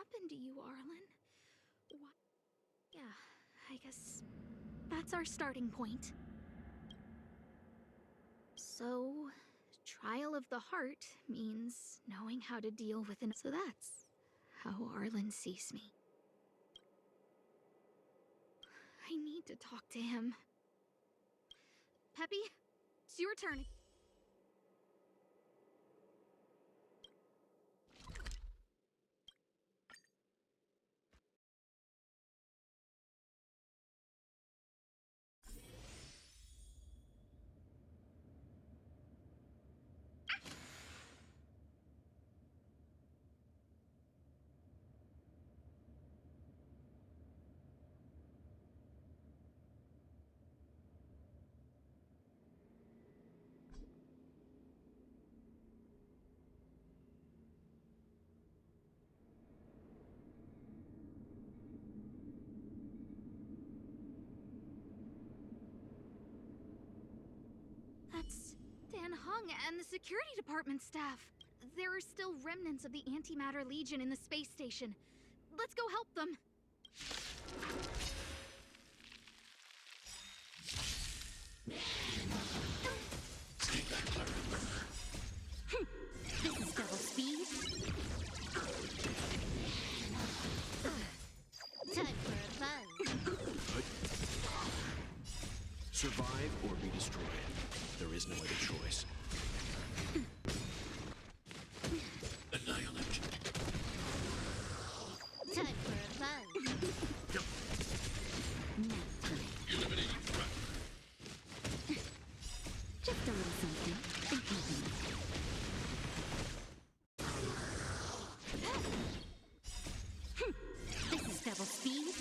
happened to you, Arlen? Why? Yeah, I guess that's our starting point. So, trial of the heart means knowing how to deal with an. So that's how Arlen sees me. I need to talk to him. Peppy, it's your turn. That's Dan Hung and the security department staff. There are still remnants of the Antimatter Legion in the space station. Let's go help them. Take that, Clara. This is double speed. Time for a buzz. Survive or be destroyed. There is no other choice. Annihilation. Time for a buzz. Nap time. Eliminating threat. Just a little something. And keeping it. This is double speed.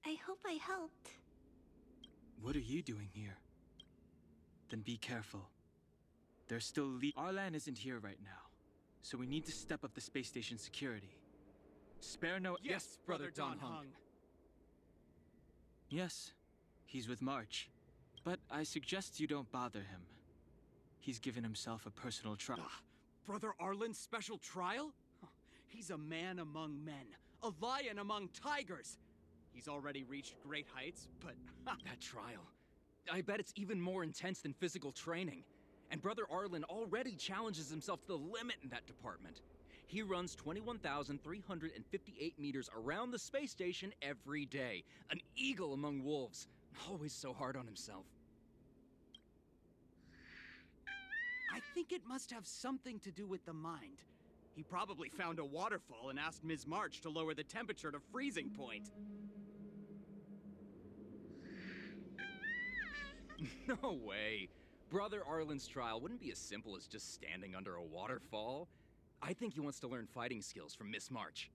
I hope I helped. What are you doing here? Then be careful. There's still Arlan isn't here right now, so we need to step up the space station security. Spare no— Yes, Brother Don Hung. Yes, he's with March. But I suggest you don't bother him. He's given himself a personal trial. Brother Arlen's special trial? Huh, he's a man among men, a lion among tigers. He's already reached great heights, but That trial. I bet it's even more intense than physical training. And Brother Arlen already challenges himself to the limit in that department. He runs 21,358 meters around the space station every day. An eagle among wolves. Always so hard on himself. I think it must have something to do with the mind. He probably found a waterfall and asked Ms. March to lower the temperature to freezing point. No way. Brother Arlen's trial wouldn't be as simple as just standing under a waterfall. I think he wants to learn fighting skills from Miss March.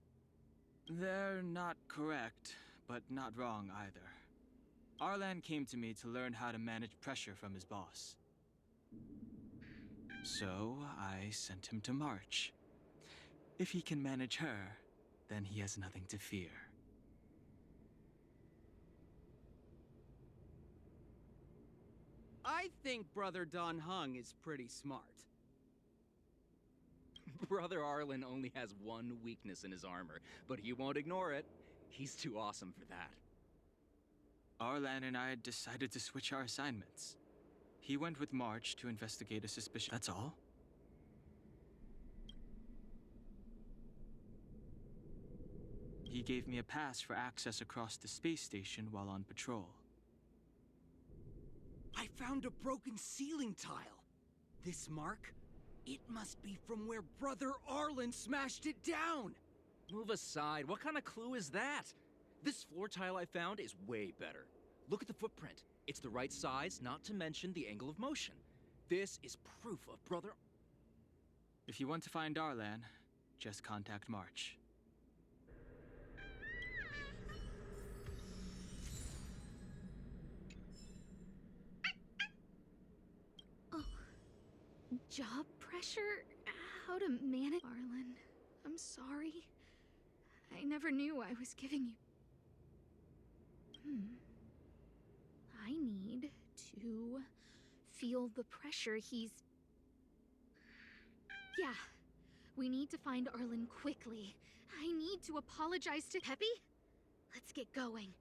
They're not correct, but not wrong either. Arlan came to me to learn how to manage pressure from his boss. So I sent him to March. If he can manage her, then he has nothing to fear. I think Brother Don Hung is pretty smart. Brother Arlen only has one weakness in his armor, but he won't ignore it. He's too awesome for that. Arlan and I decided to switch our assignments. He went with March to investigate a suspicion. That's all. He gave me a pass for access across the space station while on patrol. I found a broken ceiling tile. This mark? It must be from where Brother Arlen smashed it down. Move aside. What kind of clue is that? This floor tile I found is way better. Look at the footprint. It's the right size, not to mention the angle of motion. This is proof of Brother... If you want to find Arlan, just contact March. Job pressure? How to manage Arlen. I'm sorry. I never knew I was giving you... I need to feel the pressure he's... Yeah. We need to find Arlen quickly. I need to apologize to Peppy. Let's get going.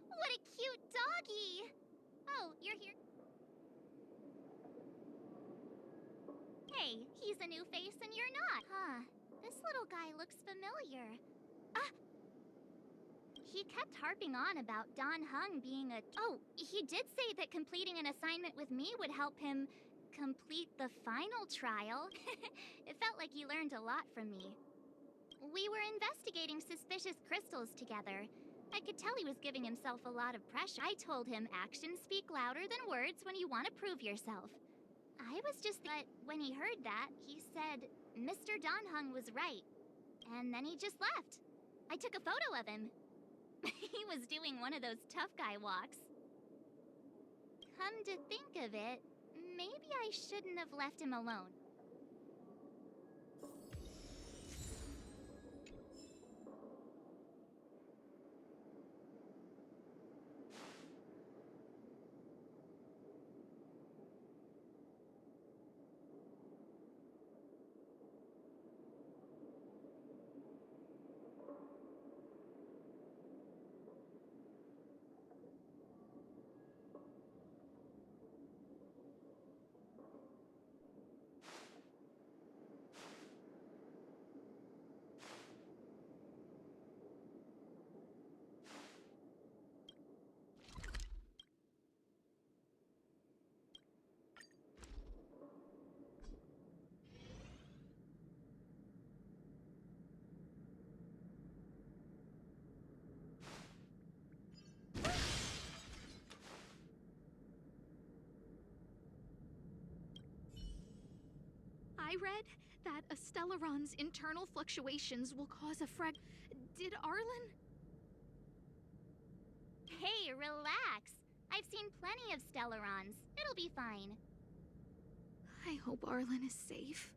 What a cute doggy! Oh, you're here. Hey, he's a new face and you're not. Huh. This little guy looks familiar. Ah! He kept harping on about Don Hung being a... Oh, he did say that completing an assignment with me would help him complete the final trial. It felt like he learned a lot from me. We were investigating suspicious crystals together. I could tell he was giving himself a lot of pressure. I told him actions speak louder than words when you want to prove yourself. I was just... But when he heard that, he said Mr. Don Hung was right. And then he just left. I took a photo of him. He was doing one of those tough guy walks. Come to think of it, maybe I shouldn't have left him alone. I read that a Stellaron's internal fluctuations will cause a Did Arlen? Hey, relax. I've seen plenty of Stellarons. It'll be fine. I hope Arlen is safe.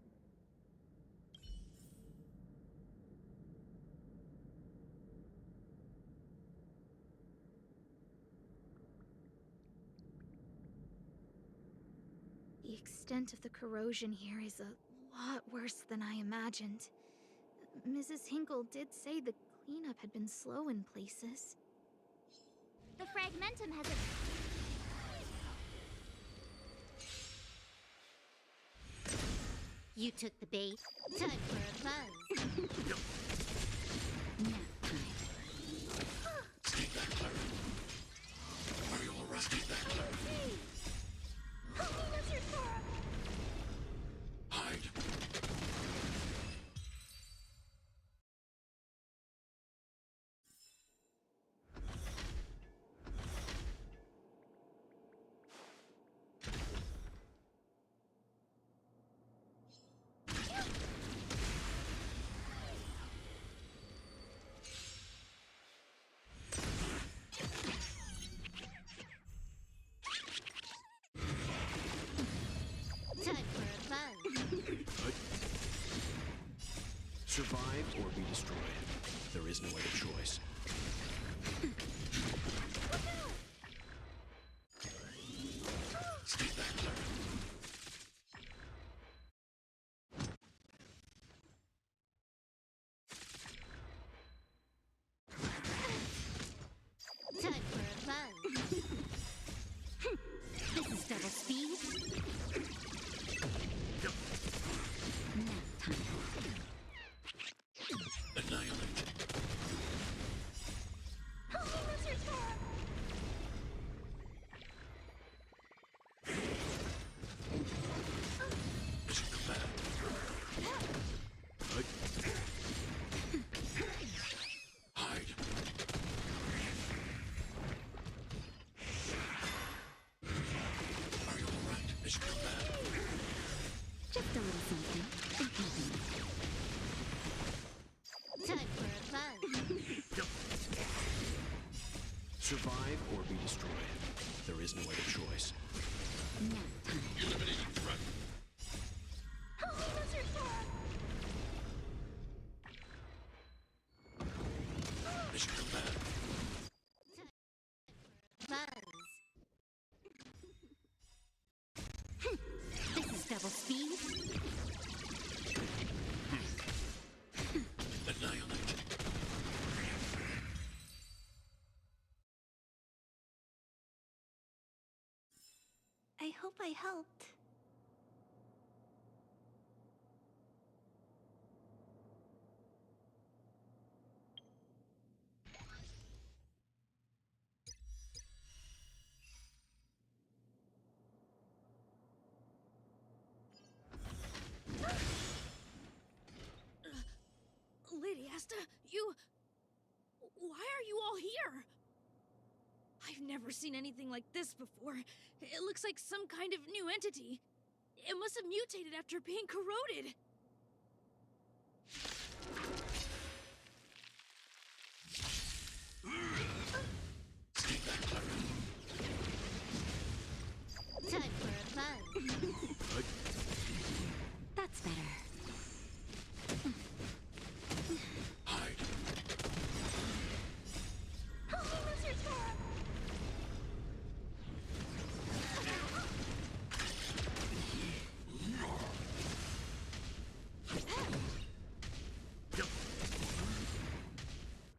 The extent of the corrosion here is a lot worse than I imagined. Mrs. Hinkle did say the cleanup had been slow in places. The fragmentum has a... You took the bait. Time for a buzz. Stay back, Clara. Are you all right? Stay back, Clara. Hide. Time for a buzz. Survive or be destroyed. There is no other choice. Stay back, Clara. double speed. Annihilate. I hope I helped. Lady Asta, you... Why are you all here? I've never seen anything like this before. It looks like some kind of new entity. It must have mutated after being corroded. Stay back, Clara. Time for a buzz. That's better. Hide. Holy lizard form!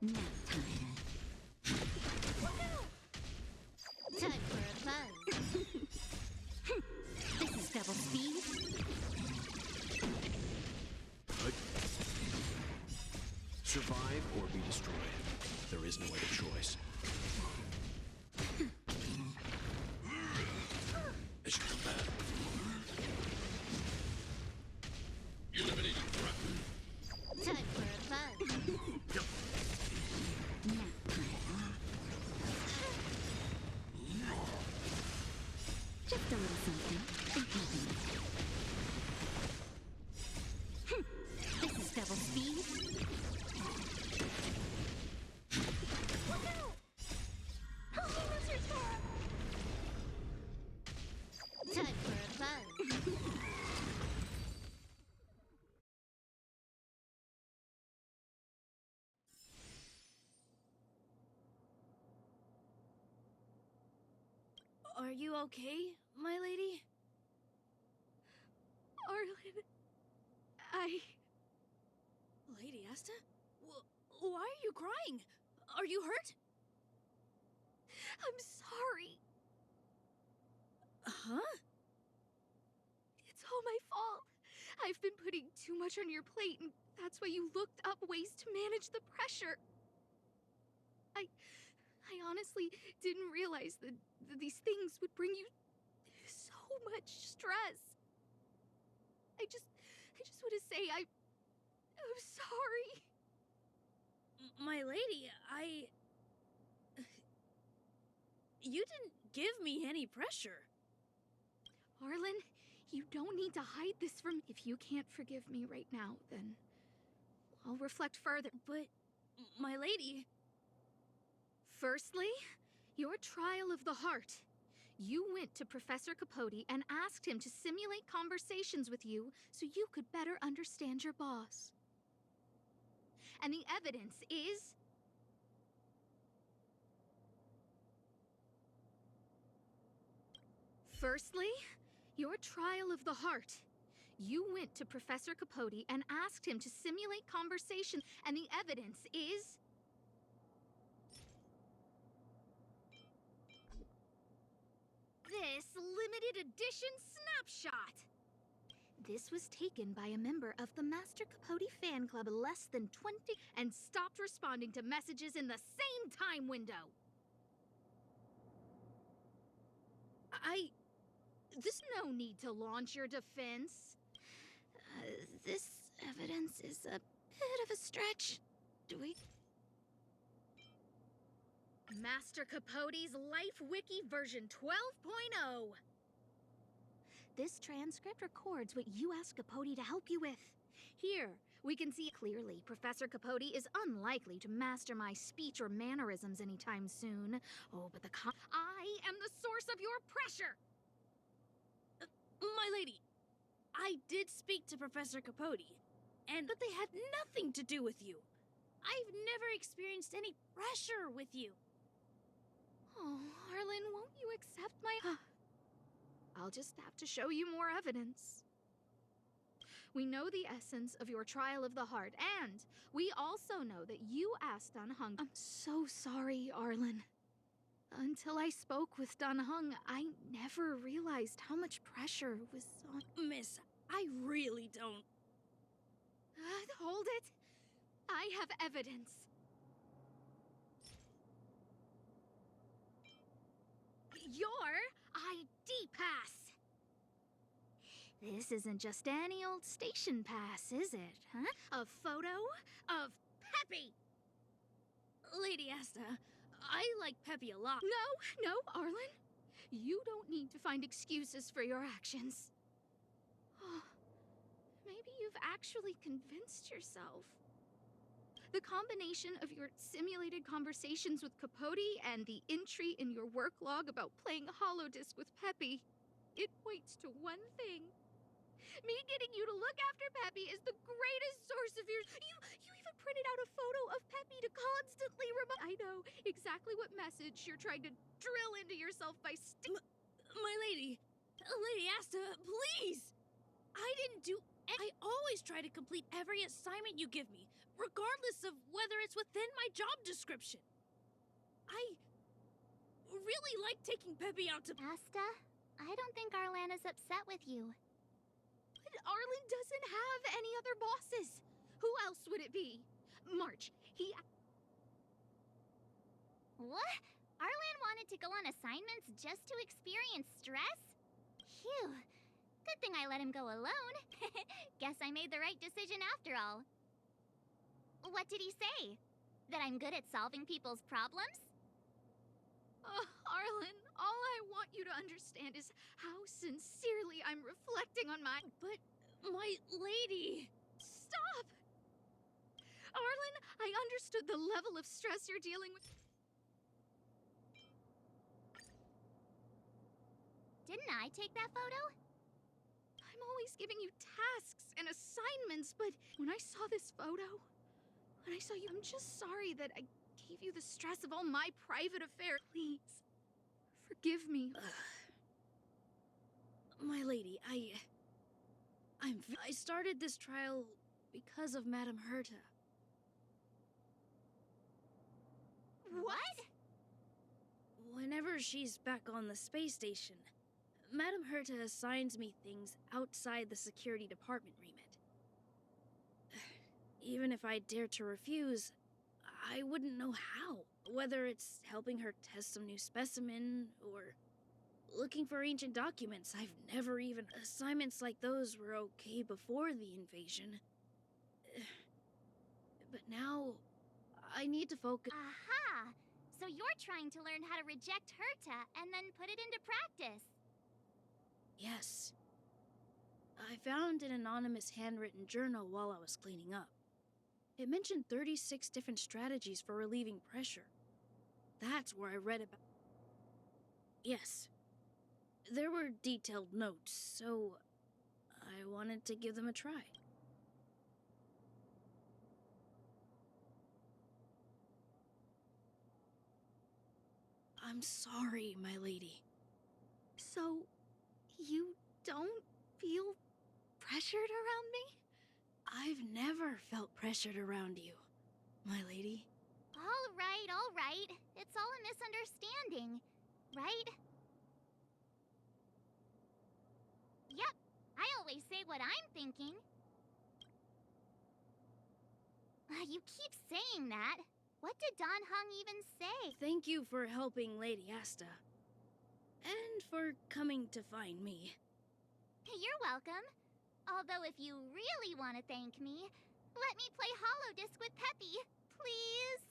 Nap time. Time for a buzz. This is double speed. Survive or be destroyed. There is no other choice. As you come back. Eliminating threat. Time for a buzz. Nap time. Just a little something. Think nothing. This is double speed. Holy lizard form! Time for a buzz. Are you okay, my lady? Arlen, Lady Asta? Why are you crying? Are you hurt? I'm sorry. Huh? It's all my fault. I've been putting too much on your plate, and that's why you looked up ways to manage the pressure. I honestly didn't realize that these things would bring you so much stress. I just want to say I'm sorry. My lady, You didn't give me any pressure. Arlen, you don't need to hide this from me. If you can't forgive me right now, then I'll reflect further. But, my lady... Firstly, your trial of the heart. You went to Professor Capote and asked him to simulate conversations with you so you could better understand your boss. And the evidence is... Firstly, your trial of the heart. You went to Professor Capote and asked him to simulate conversation, and the evidence is... this limited edition snapshot. This was taken by a member of the Master Capote fan club less than 20 and stopped responding to messages in the same time window. There's no need to launch your defense. This evidence is a bit of a stretch. Do we... Master Capote's Life Wiki version 12.0. This transcript records what you asked Capote to help you with. Here, we can see clearly Professor Capote is unlikely to master my speech or mannerisms anytime soon. Oh, but I am the source of your pressure! My lady, I did speak to Professor Capote, but they had nothing to do with you. I've never experienced any pressure with you. Oh, Arlen, won't you accept my... I'll just have to show you more evidence. We know the essence of your trial of the heart, and we also know that you asked Dan Heng. I'm so sorry, Arlen. Until I spoke with Dan Heng, I never realized how much pressure was on. Miss, I really don't. Hold it. I have evidence. Your ID pass. This isn't just any old station pass, is it, huh? A photo of Peppy. Lady Asta, I like Peppy a lot. No, Arlen. You don't need to find excuses for your actions. Maybe you've actually convinced yourself. The combination of your simulated conversations with Capote and the entry in your work log about playing holodisc with Peppy, it points to one thing. Me getting you to look after Peppy is the greatest source of your... You even printed out a photo of Peppy to constantly remind... I know exactly what message you're trying to drill into yourself by My lady, Lady Asta, please! I didn't do... I always try to complete every assignment you give me, regardless of whether it's within my job description. I really like taking Peppy out to... Asta, I don't think Arlan is upset with you. But Arlen doesn't have any other bosses. Who else would it be? March, he... What? Arlan wanted to go on assignments just to experience stress? Phew. Good thing I let him go alone. Guess I made the right decision after all. What did he say? That I'm good at solving people's problems? Arlen, all I want you to understand is how sincerely I'm reflecting on my... But, my lady... Stop! Arlen, I understood the level of stress you're dealing with. Didn't I take that photo? I'm always giving you tasks and assignments, but when I saw this photo, when I saw you, I'm just sorry that I gave you the stress of all my private affairs. Please, forgive me. My lady, I started this trial because of Madame Herta. What? Whenever she's back on the space station, Madame Herta assigns me things outside the security department remit. Even if I dare to refuse, I wouldn't know how. Whether it's helping her test some new specimen, or looking for ancient documents I've never even... Assignments like those were okay before the invasion. But now, I need to focus... Aha! So you're trying to learn how to reject Herta and then put it into practice. Yes. I found an anonymous handwritten journal while I was cleaning up. It mentioned 36 different strategies for relieving pressure. That's where I read about... Yes. There were detailed notes, so I wanted to give them a try. I'm sorry, my lady. So, you don't feel pressured around me? I've never felt pressured around you, my lady. All right. It's all a misunderstanding, right? Yep, I always say what I'm thinking. You keep saying that. What did Dan Heng even say? Thank you for helping Lady Asta. And for coming to find me. You're welcome. Although if you really want to thank me, let me play holodisc with Peppy, please.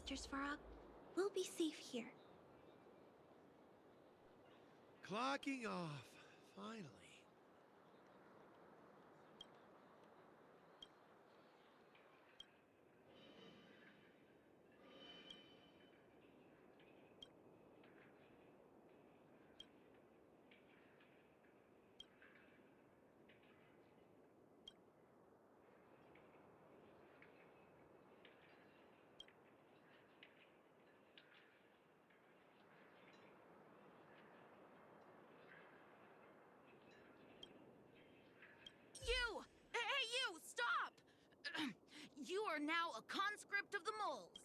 Mr. Svarog. We'll be safe here. Clocking off, finally. You! Hey, you! Stop! You are now a conscript of the moles.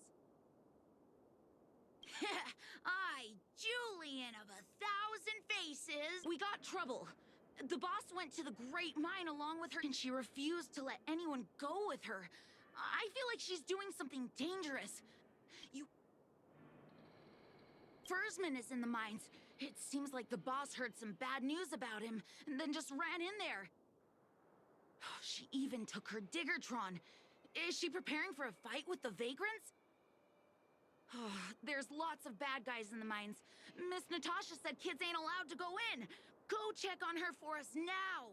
I, Julian of 1,000 faces. We got trouble. The boss went to the Great Mine along with her, and she refused to let anyone go with her. I feel like she's doing something dangerous. Fursman is in the mines. It seems like the boss heard some bad news about him, and then just ran in there. She even took her Diggertron. Is she preparing for a fight with the vagrants? There's lots of bad guys in the mines. Miss Natasha said kids ain't allowed to go in. Go check on her for us now.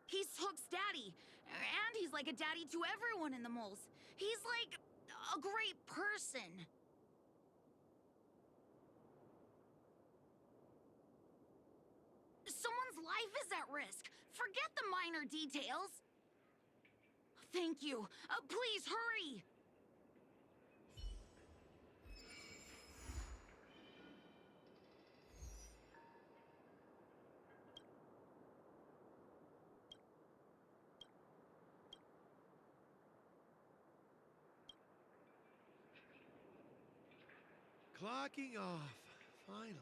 He's Hook's daddy, and he's like a daddy to everyone in the moles. He's like a great person. Someone's life is at risk. Forget the minor details. Thank you. Please hurry. Clocking off, finally.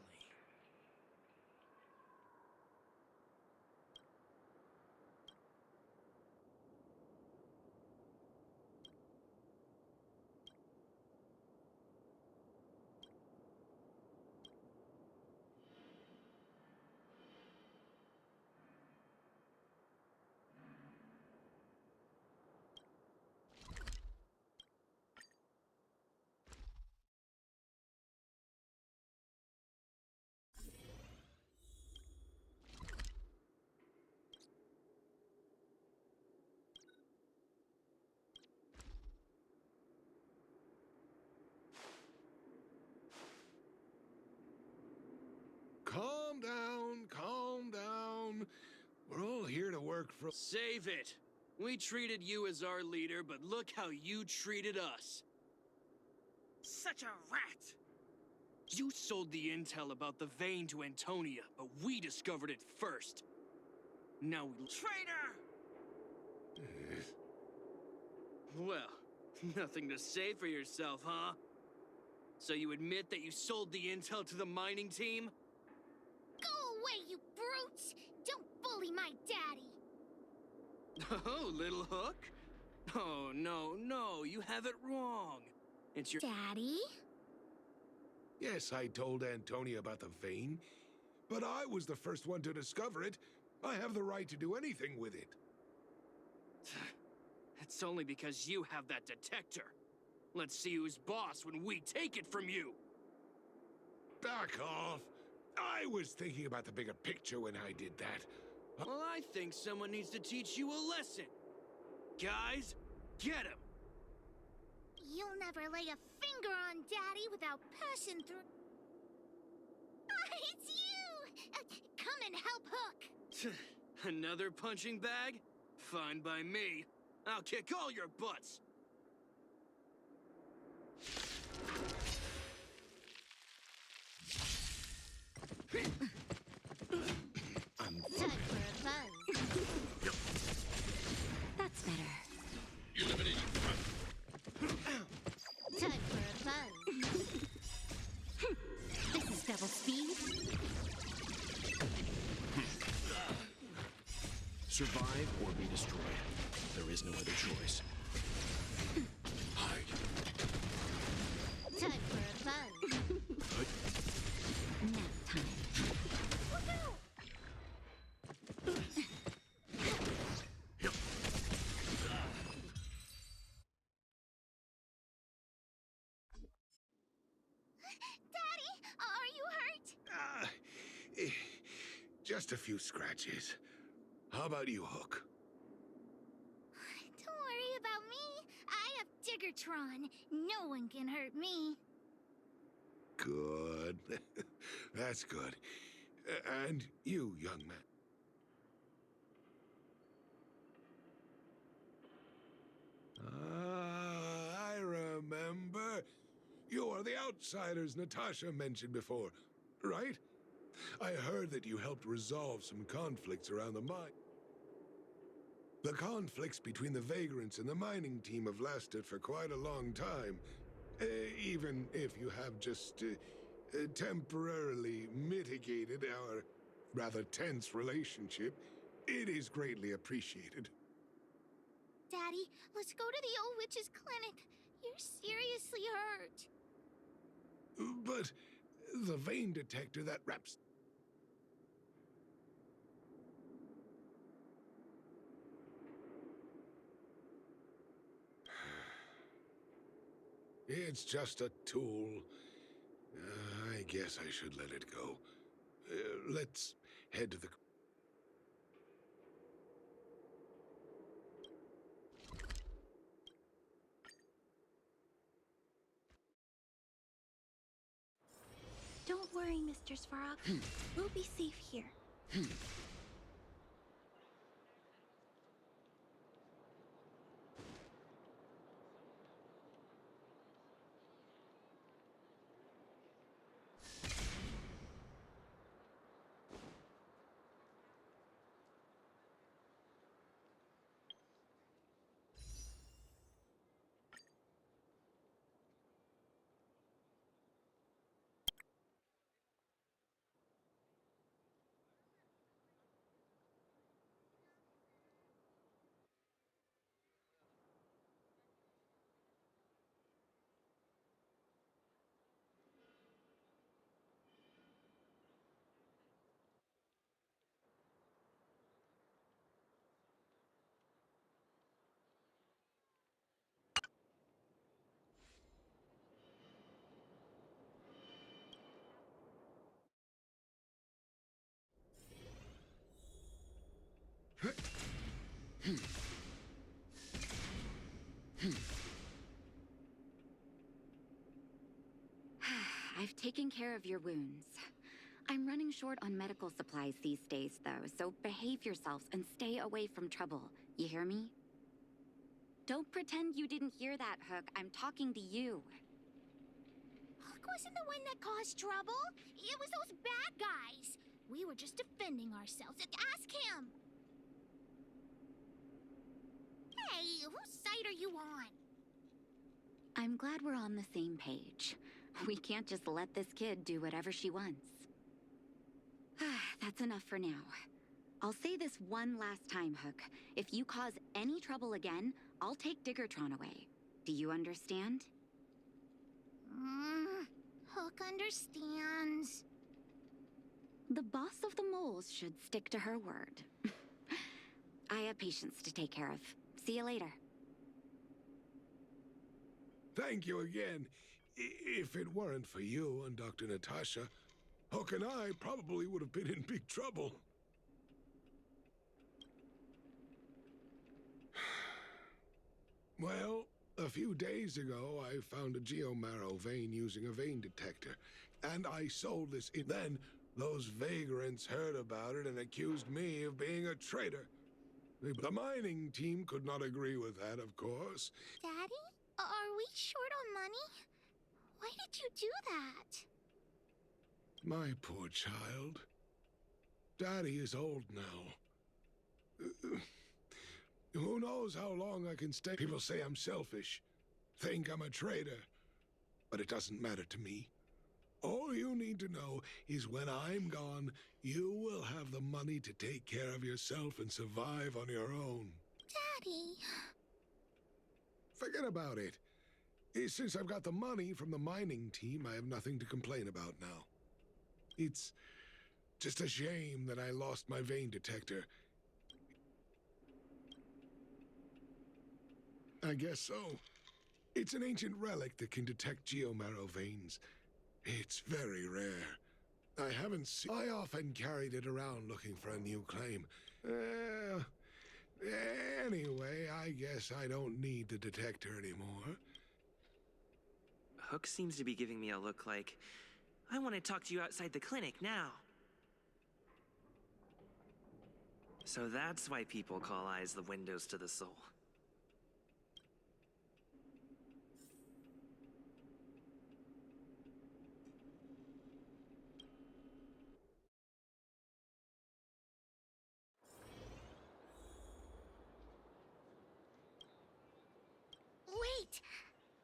Calm down, calm down. We're all here to work for... Save it! We treated you as our leader, but look how you treated us. Such a rat. You sold the intel about the vein to Antonia, but we discovered it first. Now we... Traitor! Well, nothing to say for yourself, huh? So you admit that you sold the intel to the mining team? Go away, you brutes! Don't bully my daddy! Oh, little Hook? Oh, no, you have it wrong. It's your... Daddy? Yes, I told Antonia about the vein, but I was the first one to discover it. I have the right to do anything with it. It's only because you have that detector. Let's see who's boss when we take it from you. Back off. I was thinking about the bigger picture when I did that. Well, I think someone needs to teach you a lesson. Guys, get him! You'll never lay a finger on Daddy without passing through... It's you! Come and help Hook! Another punching bag? Fine by me. I'll kick all your butts! Time for a buzz. That's better. Time for a buzz. This is double speed. Survive or be destroyed. There is no other choice. Hide. Time for a buzz. Nap time. Just a few scratches. How about you, Hook? Don't worry about me. I have Diggertron. No one can hurt me. Good. That's good. And you, young man. Ah, I remember. You are the outsiders Natasha mentioned before, right? I heard that you helped resolve some conflicts around the mine. The conflicts between the vagrants and the mining team have lasted for quite a long time. Even if you have just temporarily mitigated our rather tense relationship, it is greatly appreciated. Daddy, let's go to the old witch's clinic. You're seriously hurt. But the vein detector that wraps... It's just a tool. I guess I should let it go. Let's head to the... Don't worry, Mr. Svarog. We'll be safe here. I've taken care of your wounds. I'm running short on medical supplies these days, though, so behave yourselves and stay away from trouble. You hear me? Don't pretend you didn't hear that, Hook. I'm talking to you. Hook wasn't the one that caused trouble. It was those bad guys. We were just defending ourselves. Ask him. Hey, whose side are you on? I'm glad we're on the same page. We can't just let this kid do whatever she wants. That's enough for now. I'll say this one last time, Hook. If you cause any trouble again, I'll take Diggertron away. Do you understand? Hook understands. The boss of the moles should stick to her word. I have patients to take care of. See you later. Thank you again. If it weren't for you and Dr. Natasha, Hook and I probably would have been in big trouble. Well, a few days ago, I found a geomarrow vein using a vein detector, and I sold this. Then, those vagrants heard about it and accused me of being a traitor. The mining team could not agree with that, of course. Daddy, are we short on money? Why did you do that? My poor child. Daddy is old now. Who knows how long I can stay? People say I'm selfish, think I'm a traitor, but it doesn't matter to me. All you need to know is when I'm gone, you will have the money to take care of yourself and survive on your own. Daddy. Forget about it. Since I've got the money from the mining team, I have nothing to complain about now. It's just a shame that I lost my vein detector. I guess so. It's an ancient relic that can detect geomarrow veins. It's very rare. I haven't seen. I often carried it around looking for a new claim. Anyway, I guess I don't need the detector anymore. Hook seems to be giving me a look like, I want to talk to you outside the clinic now. So that's why people call eyes the windows to the soul. Wait!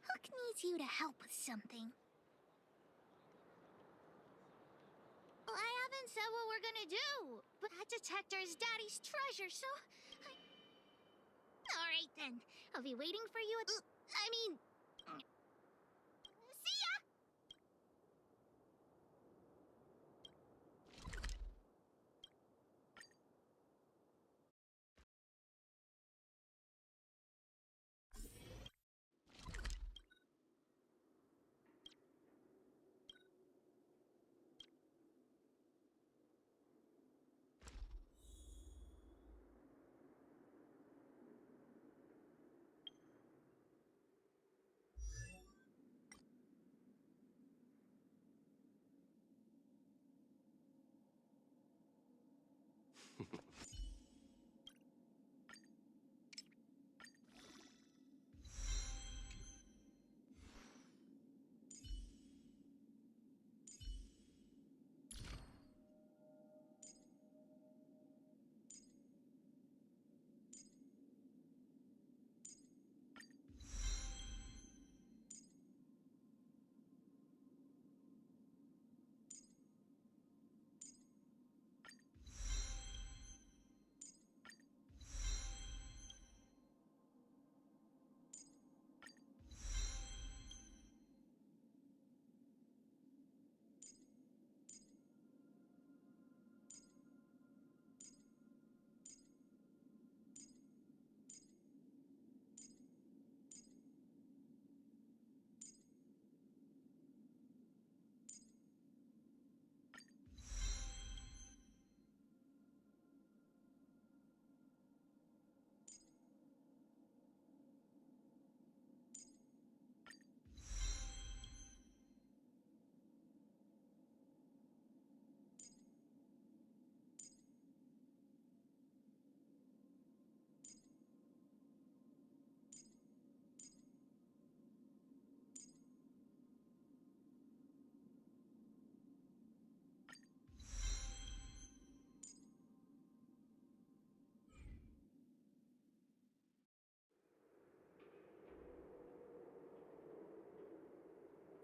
Hook needs you to help with something. Well, I haven't said what we're gonna do, but that detector is Daddy's treasure, so Alright then, I'll be waiting for you at... See ya!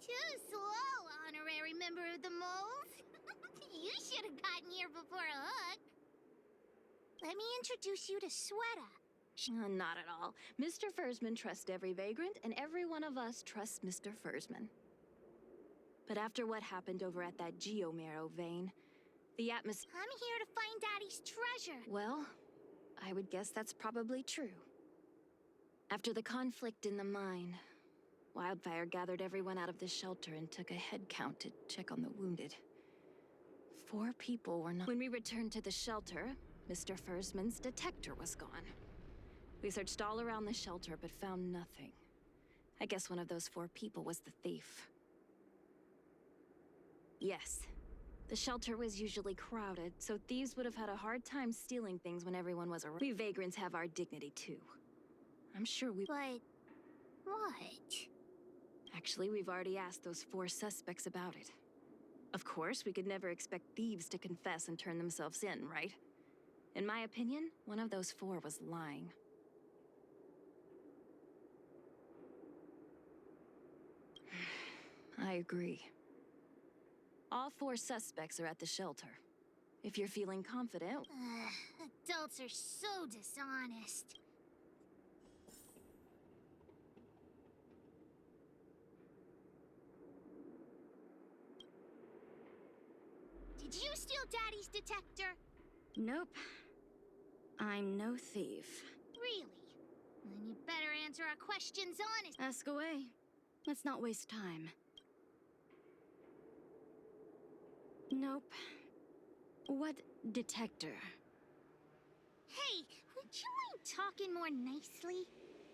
Too slow, honorary member of the moles. You should have gotten here before Hook. Let me introduce you to Sweta. Not at all. Mr. Fursman trusts every vagrant, and every one of us trusts Mr. Fursman. But after what happened over at that Geomarrow vein, the atmosphere... I'm here to find Daddy's treasure. Well, I would guess that's probably true. After the conflict in the mine, Wildfire gathered everyone out of the shelter and took a head count to check on the wounded. 4 people were not... When we returned to the shelter, Mr. Fursman's detector was gone. We searched all around the shelter, but found nothing. I guess one of those 4 people was the thief. Yes. The shelter was usually crowded, so thieves would have had a hard time stealing things when everyone was around. We vagrants have our dignity, too. I'm sure we... But... what? Actually, we've already asked those 4 suspects about it. Of course, we could never expect thieves to confess and turn themselves in, right? In my opinion, one of those 4 was lying. I agree. All 4 suspects are at the shelter. If you're feeling confident... Adults are so dishonest. Did you steal Daddy's detector? Nope. I'm no thief. Really? Then you better answer our questions honestly. Ask away. Let's not waste time. Nope. What detector? Hey, would you mind talking more nicely?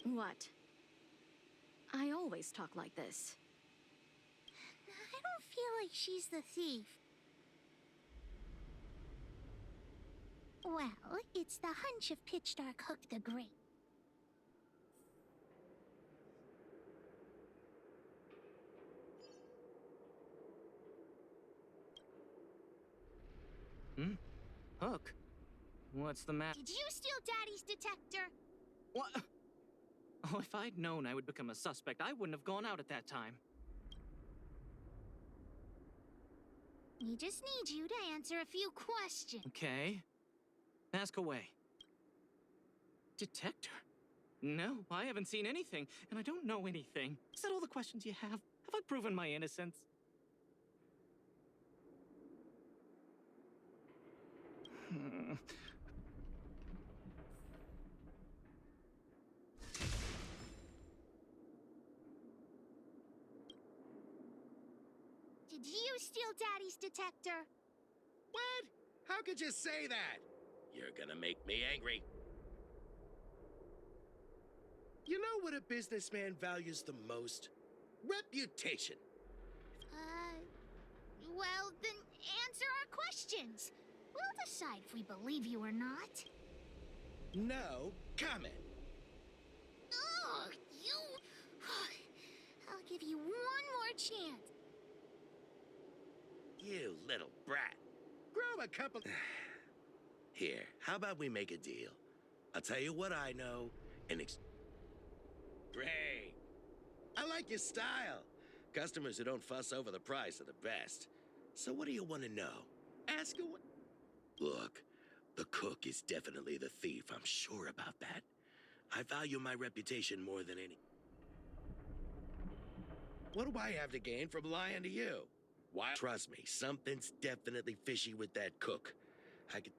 What? I always talk like this. I don't feel like she's the thief. Well, it's the hunch of Pitch Dark Hook the Great. Hook? What's the matter? Did you steal Daddy's detector? What? Oh, if I'd known I would become a suspect, I wouldn't have gone out at that time. We just need you to answer a few questions. Okay. Ask away. Detector? No, I haven't seen anything, and I don't know anything. Is that all the questions you have? Have I proven my innocence? Did you steal Daddy's detector? What? How could you say that? You're gonna make me angry. You know what a businessman values the most? Reputation. Well, then answer our questions. We'll decide if we believe you or not. No comment. Ugh, you... I'll give you one more chance. You little brat. Grow a couple... Here, how about we make a deal? I'll tell you what I know, and Great. I like your style. Customers who don't fuss over the price are the best. So what do you want to know? Ask away. Look, the cook is definitely the thief. I'm sure about that. I value my reputation more than any... What do I have to gain from lying to you? Why? Trust me, something's definitely fishy with that cook. I could...